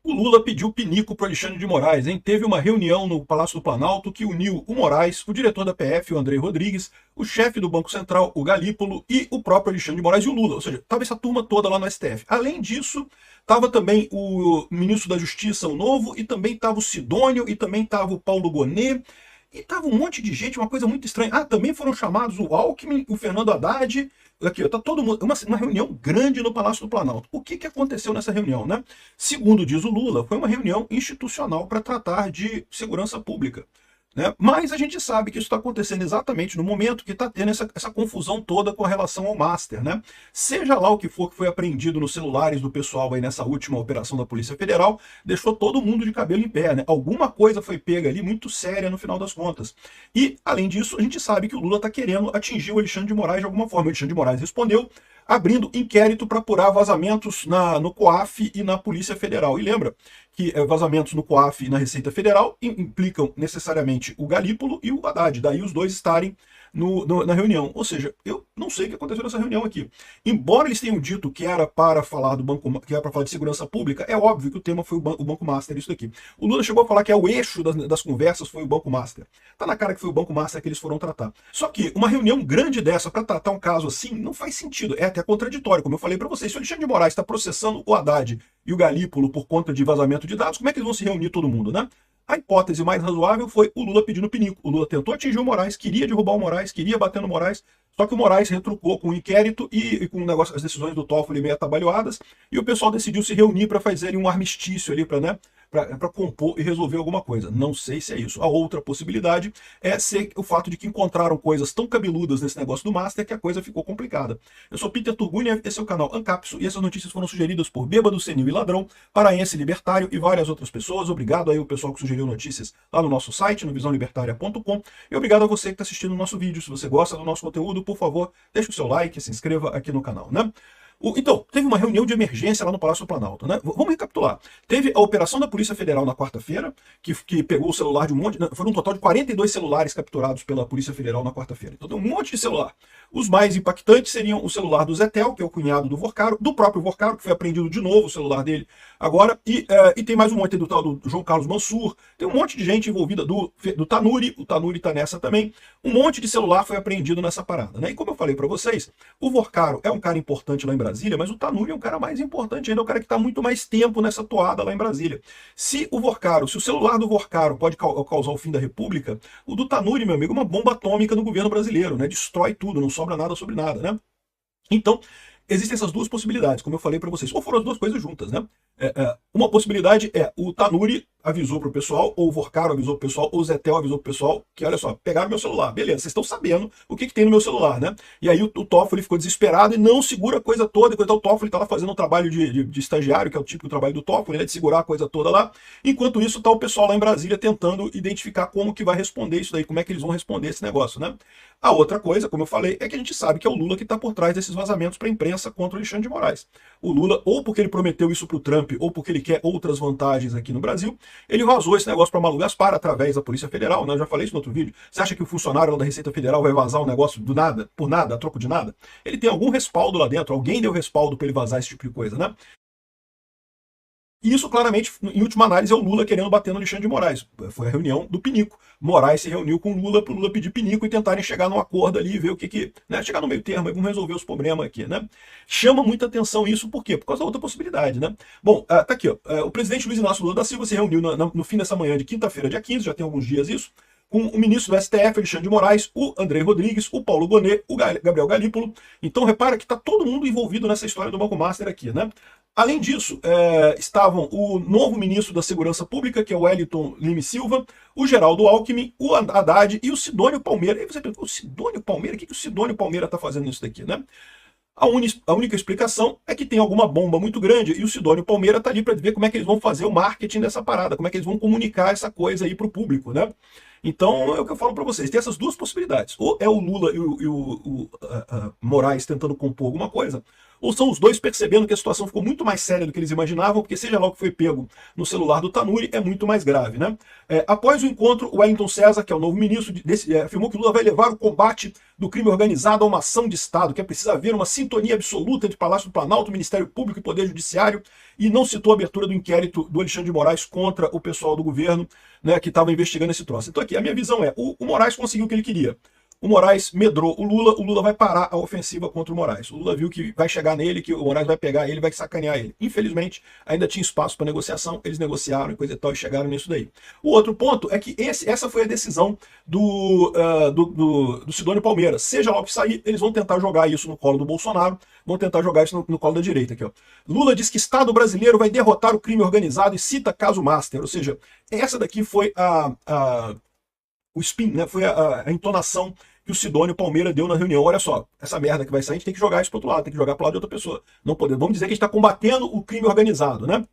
O Lula pediu pinico para Alexandre de Moraes, hein? Teve uma reunião no Palácio do Planalto que uniu o Moraes, o diretor da PF, o André Rodrigues, o chefe do Banco Central, o Galípolo, e o próprio Alexandre de Moraes e o Lula. Ou seja, estava essa turma toda lá no STF. Além disso, estava também o ministro da Justiça, o Novo, e também estava o Sidônio, e também estava o Paulo Gonet, e tava um monte de gente, uma coisa muito estranha. Ah, também foram chamados o Alckmin, o Fernando Haddad. Aqui, ó, tá todo mundo. Uma reunião grande no Palácio do Planalto. O que aconteceu nessa reunião, né? Segundo diz o Lula, foi uma reunião institucional para tratar de segurança pública. Né? Mas a gente sabe que isso está acontecendo exatamente no momento que está tendo essa confusão toda com a relação ao Master. Né? Seja lá o que for que foi apreendido nos celulares do pessoal aí nessa última operação da Polícia Federal, deixou todo mundo de cabelo em pé. Né? Alguma coisa foi pega ali muito séria no final das contas. E, além disso, a gente sabe que o Lula está querendo atingir o Alexandre de Moraes de alguma forma. O Alexandre de Moraes respondeu abrindo inquérito para apurar vazamentos no COAF e na Polícia Federal. E lembra que vazamentos no COAF e na Receita Federal implicam necessariamente o Galípolo e o Haddad, daí os dois estarem na reunião. Ou seja, eu não sei o que aconteceu nessa reunião aqui. Embora eles tenham dito que era para falar do banco, que era para falar de segurança pública, é óbvio que o tema foi o Banco Master, isso daqui. O Lula chegou a falar que o eixo das conversas foi o Banco Master. Tá na cara que foi o Banco Master que eles foram tratar. Só que uma reunião grande dessa para tratar um caso assim não faz sentido. É até contraditório, como eu falei para vocês. Se o Alexandre de Moraes está processando o Haddad e o Galípolo por conta de vazamento de dados, como é que eles vão se reunir todo mundo, né? A hipótese mais razoável foi o Lula pedindo pinico. O Lula tentou atingir o Moraes, queria derrubar o Moraes, queria bater no Moraes, só que o Moraes retrucou com o inquérito e com o negócio, as decisões do Toffoli meio atabalhoadas, e o pessoal decidiu se reunir para fazer um armistício ali, para compor e resolver alguma coisa. Não sei se é isso. A outra possibilidade é ser o fato de que encontraram coisas tão cabeludas nesse negócio do Master que a coisa ficou complicada. Eu sou Peter Turgunia, esse é o canal Ancapso, e essas notícias foram sugeridas por Bêbado, Senil e Ladrão, Paraense Libertário e várias outras pessoas. Obrigado aí ao pessoal que sugeriu notícias lá no nosso site, no visãolibertaria.com, e obrigado a você que está assistindo o nosso vídeo. Se você gosta do nosso conteúdo, por favor, deixe o seu like, se inscreva aqui no canal, né? Então, teve uma reunião de emergência lá no Palácio do Planalto, né? Vamos recapitular. Teve a operação da Polícia Federal na quarta-feira, que pegou o celular de um monte... Foram um total de 42 celulares capturados pela Polícia Federal na quarta-feira. Então tem um monte de celular. Os mais impactantes seriam o celular do Zetel, que é o cunhado do Vorcaro, do próprio Vorcaro, que foi apreendido de novo o celular dele agora, e tem mais um monte do tal do João Carlos Mansur, tem um monte de gente envolvida do Tanuri, o Tanuri tá nessa também. Um monte de celular foi apreendido nessa parada, né? E como eu falei para vocês, o Vorcaro é um cara importante lá em Brasília, mas o Tanuri é um cara mais importante ainda, é um cara que está muito mais tempo nessa toada lá em Brasília. Se o celular do Vorcaro pode causar o fim da República, o do Tanuri, meu amigo, é uma bomba atômica no governo brasileiro, né? Destrói tudo, não sobra nada sobre nada, né? Então, existem essas duas possibilidades, como eu falei para vocês. Ou foram as duas coisas juntas, né? Uma possibilidade é o Tanuri avisou pro pessoal, ou o Vorcaro avisou pro pessoal, ou o Zetel avisou pro pessoal que, olha só, pegaram meu celular. Beleza, vocês estão sabendo o que tem no meu celular, né? E aí o Toffoli ficou desesperado e não segura a coisa toda. Enquanto o Toffoli tá lá fazendo um trabalho de estagiário, que é o típico trabalho do Toffoli, né? De segurar a coisa toda lá. Enquanto isso, tá o pessoal lá em Brasília tentando identificar como que vai responder isso daí, como é que eles vão responder esse negócio, né? A outra coisa, como eu falei, é que a gente sabe que é o Lula que está por trás desses vazamentos para a imprensa contra o Alexandre de Moraes. O Lula, ou porque ele prometeu isso para o Trump, ou porque ele quer outras vantagens aqui no Brasil, ele vazou esse negócio para Malu Gaspar através da Polícia Federal, né? Eu já falei isso no outro vídeo. Você acha que o funcionário lá da Receita Federal vai vazar um negócio do nada, por nada, a troco de nada? Ele tem algum respaldo lá dentro, alguém deu respaldo para ele vazar esse tipo de coisa, né? E isso, claramente, em última análise, é o Lula querendo bater no Alexandre de Moraes. Foi a reunião do Pinico. Moraes se reuniu com o Lula para o Lula pedir Pinico e tentarem chegar num acordo ali e ver o que né, chegar no meio termo, vamos resolver os problemas aqui, né? Chama muita atenção isso, por quê? Por causa da outra possibilidade, né? Bom, tá aqui, ó. O presidente Luiz Inácio Lula da Silva se reuniu no fim dessa manhã de quinta-feira, dia 15, já tem alguns dias isso, com o ministro do STF, Alexandre de Moraes, o André Rodrigues, o Paulo Gonet, o Gabriel Galípolo. Então, repara que está todo mundo envolvido nessa história do Banco Master aqui, né? Além disso, estavam o novo ministro da Segurança Pública, que é o Wellington Lime Silva, o Geraldo Alckmin, o Haddad e o Sidônio Palmeira. Aí você pensa, o Sidônio Palmeira? O que o Sidônio Palmeira está fazendo nisso daqui, né? A única explicação é que tem alguma bomba muito grande e o Sidônio Palmeira está ali para ver como é que eles vão fazer o marketing dessa parada, como é que eles vão comunicar essa coisa aí para o público, né? Então, é o que eu falo para vocês, tem essas duas possibilidades. Ou é o Lula e o Moraes tentando compor alguma coisa, ou são os dois percebendo que a situação ficou muito mais séria do que eles imaginavam, porque seja lá o que foi pego no celular do Tanuri, é muito mais grave, né? Após o encontro, o Wellington César, que é o novo ministro, afirmou que Lula vai levar o combate do crime organizado a uma ação de Estado, que é preciso haver uma sintonia absoluta entre Palácio do Planalto, Ministério Público e Poder Judiciário, e não citou a abertura do inquérito do Alexandre de Moraes contra o pessoal do governo, né, que estava investigando esse troço. Então aqui, a minha visão é, o Moraes conseguiu o que ele queria. O Moraes medrou o Lula vai parar a ofensiva contra o Moraes. O Lula viu que vai chegar nele, que o Moraes vai pegar ele, vai sacanear ele. Infelizmente, ainda tinha espaço para negociação, eles negociaram e coisa e tal, e chegaram nisso daí. O outro ponto é que essa foi a decisão do Sidônio Palmeira. Seja lá o que sair, eles vão tentar jogar isso no colo do Bolsonaro, vão tentar jogar isso no colo da direita. Aqui, ó. Lula diz que Estado brasileiro vai derrotar o crime organizado e cita caso Master. Ou seja, essa daqui foi o spin, né? Foi a entonação que o Sidônio Palmeira deu na reunião. Olha só, essa merda que vai sair, a gente tem que jogar isso pro outro lado, tem que jogar pro lado de outra pessoa. Não podemos, vamos dizer que a gente está combatendo o crime organizado, né?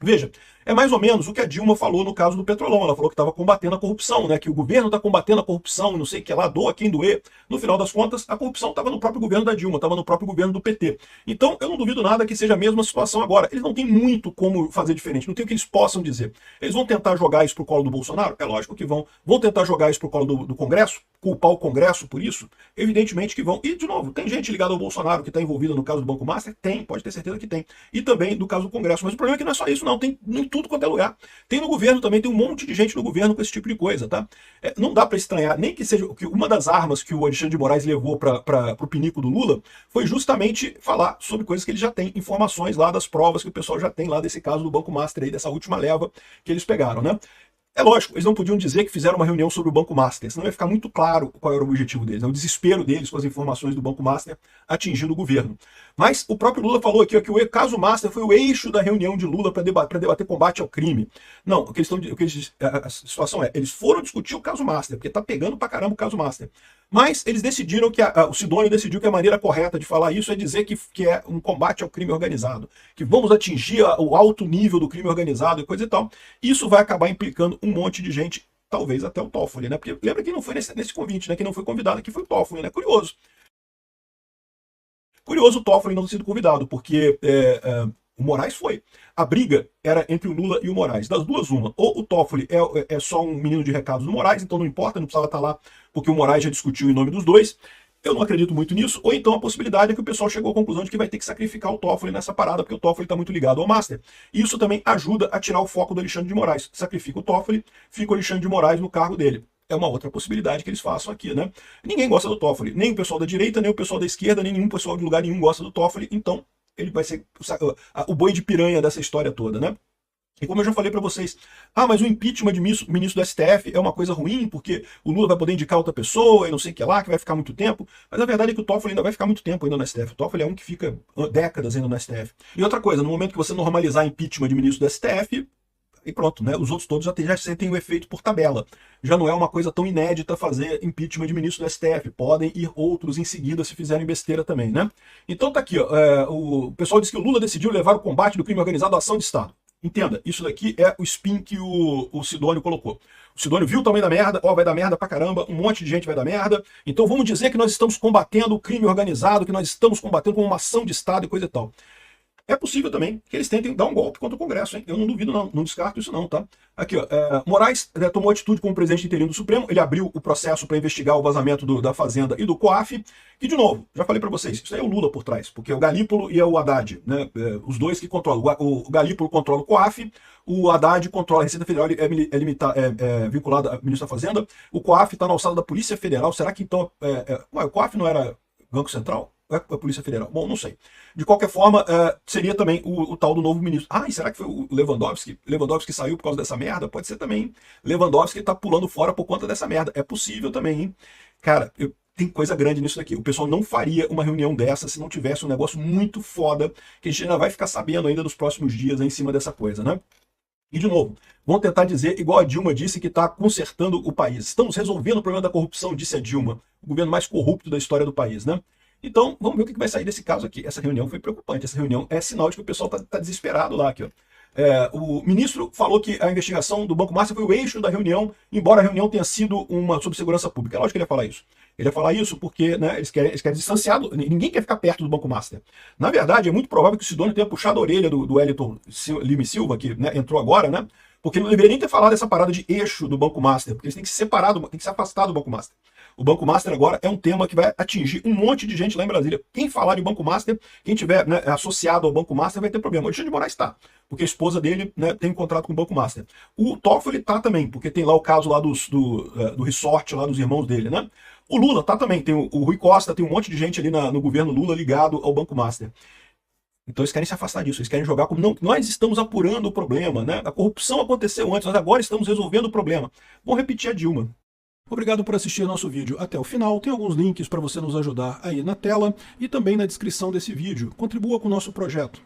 Veja, é mais ou menos o que a Dilma falou no caso do Petrolão. Ela falou que estava combatendo a corrupção, né? Que o governo está combatendo a corrupção, não sei o que lá, doa quem doer. No final das contas, a corrupção estava no próprio governo da Dilma, estava no próprio governo do PT. Então, eu não duvido nada que seja a mesma situação agora. Eles não têm muito como fazer diferente, não tem o que eles possam dizer. Eles vão tentar jogar isso pro colo do Bolsonaro? É lógico que vão. Vão tentar jogar isso pro colo do Congresso? Culpar o Congresso por isso? Evidentemente que vão. E, de novo, tem gente ligada ao Bolsonaro que está envolvida no caso do Banco Master? Tem, pode ter certeza que tem. E também do caso do Congresso. Mas o problema é que não é só isso, não. Tem em tudo quanto é lugar. Tem no governo também, tem um monte de gente no governo com esse tipo de coisa, tá? Não dá para estranhar, nem que seja que uma das armas que o Alexandre de Moraes levou para o pinico do Lula foi justamente falar sobre coisas que ele já tem, informações lá das provas que o pessoal já tem lá desse caso do Banco Master aí, dessa última leva que eles pegaram, né? É lógico, eles não podiam dizer que fizeram uma reunião sobre o Banco Master, senão ia ficar muito claro qual era o objetivo deles, o desespero deles com as informações do Banco Master atingindo o governo. Mas o próprio Lula falou aqui ó, que o caso Master foi o eixo da reunião de Lula para debater combate ao crime. Não, a situação é, eles foram discutir o caso Master, porque tá pegando pra caramba o caso Master. Mas eles decidiram que, o Sidônio decidiu que a maneira correta de falar isso é dizer que é um combate ao crime organizado, que vamos atingir o alto nível do crime organizado e coisa e tal. Isso vai acabar implicando um monte de gente, talvez até o Toffoli, né? Porque lembra que não foi nesse convite, né? Que não foi convidado, que foi o Toffoli, né? Curioso. Curioso o Toffoli não ter sido convidado, porque o Moraes foi. A briga era entre o Lula e o Moraes. Das duas, uma. Ou o Toffoli é só um menino de recados do Moraes, então não importa, não precisava estar lá, porque o Moraes já discutiu em nome dos dois. Eu não acredito muito nisso. Ou então a possibilidade é que o pessoal chegou à conclusão de que vai ter que sacrificar o Toffoli nessa parada, porque o Toffoli está muito ligado ao Master. E isso também ajuda a tirar o foco do Alexandre de Moraes. Sacrifica o Toffoli, fica o Alexandre de Moraes no cargo dele. É uma outra possibilidade que eles façam aqui, né? Ninguém gosta do Toffoli. Nem o pessoal da direita, nem o pessoal da esquerda, nem nenhum pessoal de lugar nenhum gosta do Toffoli. Então, ele vai ser o boi de piranha dessa história toda, né? E como eu já falei para vocês, mas o impeachment de ministro do STF é uma coisa ruim, porque o Lula vai poder indicar outra pessoa e não sei o que lá, que vai ficar muito tempo. Mas a verdade é que o Toffoli ainda vai ficar muito tempo ainda no STF. O Toffoli é um que fica décadas ainda no STF. E outra coisa, no momento que você normalizar impeachment de ministro do STF, e pronto, né? Os outros todos já sentem o efeito por tabela. Já não é uma coisa tão inédita fazer impeachment de ministro do STF. Podem ir outros em seguida se fizerem besteira também, né? Então tá aqui, ó, o pessoal diz que o Lula decidiu levar o combate do crime organizado à ação de Estado. Entenda, isso daqui é o spin que o Sidônio colocou. O Sidônio viu o tamanho da merda, vai dar merda pra caramba, um monte de gente vai dar merda, então vamos dizer que nós estamos combatendo o crime organizado, que nós estamos combatendo com uma ação de Estado e coisa e tal. É possível também que eles tentem dar um golpe contra o Congresso, hein? Eu não duvido, não descarto isso não, tá? Aqui, ó, Moraes tomou atitude como presidente interino do Supremo, ele abriu o processo para investigar o vazamento da Fazenda e do COAF, e de novo, já falei para vocês, isso aí é o Lula por trás, porque é o Galípolo e é o Haddad, né? Os dois que controlam, o Galípolo controla o COAF, o Haddad controla a Receita Federal, é vinculado ao ministro da Fazenda, o COAF está na alçada da Polícia Federal, será que então, o COAF não era Banco Central? É a Polícia Federal? Bom, não sei. De qualquer forma, seria também o tal do novo ministro. E será que foi o Lewandowski? Lewandowski saiu por causa dessa merda? Pode ser também. Lewandowski tá pulando fora por conta dessa merda. É possível também, hein? Cara, tem coisa grande nisso daqui. O pessoal não faria uma reunião dessa se não tivesse um negócio muito foda, que a gente ainda vai ficar sabendo ainda nos próximos dias em cima dessa coisa, né? E, de novo, vão tentar dizer, igual a Dilma disse, que está consertando o país. Estamos resolvendo o problema da corrupção, disse a Dilma. O governo mais corrupto da história do país, né? Então, vamos ver o que vai sair desse caso aqui. Essa reunião foi preocupante. Essa reunião é sinal de que o pessoal está desesperado lá. Aqui, ó. O ministro falou que a investigação do Banco Master foi o eixo da reunião, embora a reunião tenha sido uma sobre segurança pública. É lógico que ele ia falar isso. Ele ia falar isso porque, né, eles querem distanciar, ninguém quer ficar perto do Banco Master. Na verdade, é muito provável que o Sidônio tenha puxado a orelha do Wellington Lima e Silva, que, né, entrou agora, né? Porque ele não deveria nem ter falado essa parada de eixo do Banco Master, porque eles têm que se separar, tem que se afastar do Banco Master. O Banco Master agora é um tema que vai atingir um monte de gente lá em Brasília. Quem falar de Banco Master, quem tiver, né, associado ao Banco Master vai ter problema. O Alexandre de Moraes está, porque a esposa dele, né, tem um contrato com o Banco Master. O Toffoli está também, porque tem lá o caso lá do resort lá dos irmãos dele, né? O Lula tá também, tem o Rui Costa, tem um monte de gente ali no governo Lula ligado ao Banco Master. Então eles querem se afastar disso, eles querem jogar como não, nós estamos apurando o problema, né? A corrupção aconteceu antes, nós agora estamos resolvendo o problema. Vamos repetir a Dilma. Obrigado por assistir nosso vídeo até o final. Tem alguns links para você nos ajudar aí na tela e também na descrição desse vídeo. Contribua com o nosso projeto.